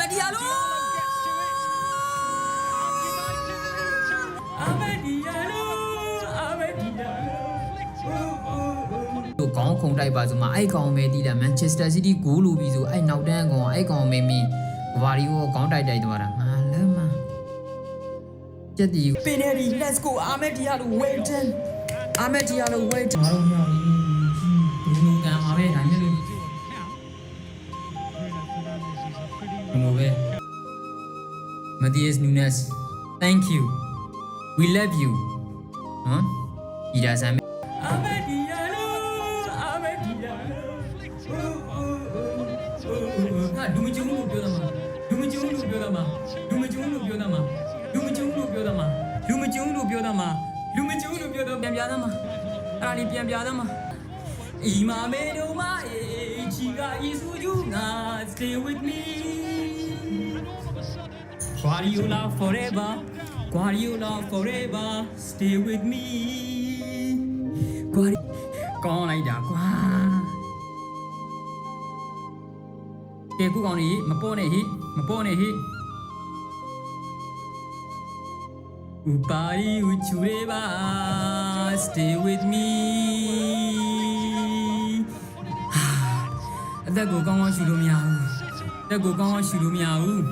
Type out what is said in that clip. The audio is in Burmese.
Ahmed Diallo တို့ကောင်းခုံတိုက်ပါဆိုမှအဲ့ကောင်ပဲတီးတာ Manchester City ဂိုးလိုပြီးဆိုအဲ့နောက်တန်းကောင်အဲ့ကောင်မေမီဗာရီကိုကောင်းတိုက်သွားတာငါလည်းမကျက်တီ Penalty let's go Ahmed Diallo waiting Ahmed Diallo waiting ငါတို့မြောက်ဘူးကံပါပဲဒါမျိုးလို့ဘယ် Matheus Nunes thank you we love you နော်ဒီဒါဆမ်းAhmed Diallo Ahmed Diallo ဟာဒူမကျုံလို့ပြောတာမှာဒူမကျုံလို့ပြောတာမှာဒူမကျုံလို့ပြောတာမှာဒူမကျုံလို့ပြောတာမှာဒူမကျုံလို့ပြောတာမှာဒူမကျုံလို့ပြောတာပြန်ပြသားမှာအဲ့ဒါလေးပြန်ပြသားမှာအီမာမေဒိုမာအေချီကာအီဆူဂျူငါ stay with me Guardiola forever Guardiola forever stay with me ကောင်းလိုက်တာကွာကဲခုကောင်ကြီးမပေါ်နဲ့ဟိမပေါ်နဲ့ဟိဥပါရီဥချူရေပါ stay with me အသက်ကိုကောင်းကောင်းရှူလို့မရဘူးအသက်ကိုကောင်းကောင်းရှူလို့မရဘူး